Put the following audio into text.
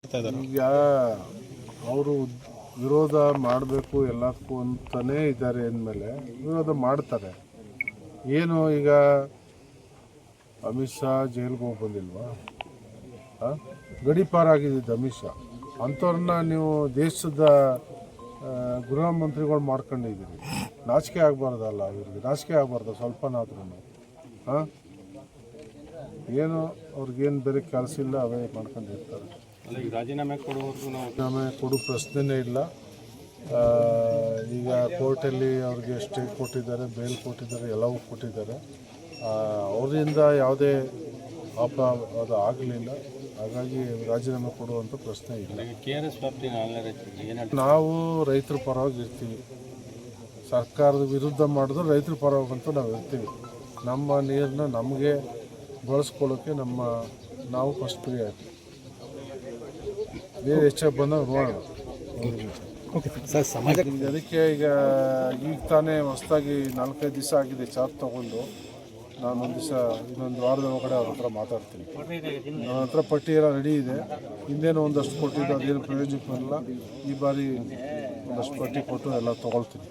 ಈಗ ಅವರು ವಿರೋಧ ಮಾಡಬೇಕು ಎಲ್ಲದಕ್ಕೂ ಅಂತಲೇ ಇದ್ದಾರೆ ಅಂದಮೇಲೆ ವಿರೋಧ ಮಾಡ್ತಾರೆ. ಏನು ಈಗ ಅಮಿತ್ ಶಾ ಜೈಲಿಗೆ ಹೋಗಿ ಬಂದಿಲ್ವಾ? ಗಡೀಪಾರಾಗಿದ್ದು ಅಮಿತ್ ಶಾ ಅಂಥವ್ರನ್ನ ನೀವು ದೇಶದ ಗೃಹ ಮಂತ್ರಿಗಳು ಮಾಡ್ಕೊಂಡಿದ್ದೀರಿ. ನಾಚಿಕೆ ಆಗಬಾರ್ದಲ್ಲ ಇವ್ರಿಗೆ? ನಾಚಿಕೆ ಆಗಬಾರ್ದು ಸ್ವಲ್ಪನಾದ್ರೂ? ಏನು ಅವ್ರಿಗೇನು ಬೇರೆ ಕೆಲಸ ಇಲ್ಲ, ಅವೇ ಮಾಡ್ಕೊಂಡಿರ್ತಾರೆ. ರಾಜೀನಾಮೆ ಕೊಡೋ ಪ್ರಶ್ನೆನೇ ಇಲ್ಲ. ಈಗ ಕೋರ್ಟಲ್ಲಿ ಅವ್ರಿಗೆ ಸ್ಟೇ ಕೊಟ್ಟಿದ್ದಾರೆ, ಬೇಲ್ ಕೊಟ್ಟಿದ್ದಾರೆ, ಎಲ್ಲವೂ ಕೊಟ್ಟಿದ್ದಾರೆ. ಅವರಿಂದ ಯಾವುದೇ ಅದು ಆಗಲಿಲ್ಲ. ಹಾಗಾಗಿ ರಾಜೀನಾಮೆ ಕೊಡುವಂಥ ಪ್ರಶ್ನೆ ಇಲ್ಲ. ನಾವು ರೈತರ ಪರವಾಗಿ ಇರ್ತೀವಿ. ಸರ್ಕಾರದ ವಿರುದ್ಧ ಮಾಡಿದ್ರೆ ರೈತರ ಪರವಾಗಂತೂ ನಾವು ಇರ್ತೀವಿ. ನಮ್ಮ ನೀರನ್ನ ನಮಗೆ ಬಳಸ್ಕೊಳ್ಳೋಕ್ಕೆ ನಾವು ಫಸ್ಟ್ ಫ್ರೀ ಆಗ್ತೀವಿ. ಬೇರೆ ಹೆಚ್ಚಾಗಿ ಬಂದಾಗ ನೋಡೋಣ. ಅದಕ್ಕೆ ಈಗ ತಾನೇ ಹೊಸದಾಗಿ 4-5 ದಿವಸ ಆಗಿದೆ ಚಾರ್ಜ್ ತೊಗೊಂಡು. ನಾನು ಇನ್ನೊಂದು ವಾರದ ಒಳಗಡೆ ಅವ್ರ ಹತ್ರ ಮಾತಾಡ್ತೀನಿ. ನನ್ನ ಹತ್ರ ಪಟ್ಟಿ ಎಲ್ಲ ರೆಡಿ ಇದೆ. ಹಿಂದೇನು ಒಂದಷ್ಟು ಕೊಟ್ಟಿದ್ದು ಅದೇನು ಪ್ರಯೋಜನಕ್ಕೆ ಬರಲ್ಲ. ಈ ಬಾರಿ ಒಂದಷ್ಟು ಪಟ್ಟಿ ಕೊಟ್ಟು ಎಲ್ಲ ತೊಗೊಳ್ತೀನಿ.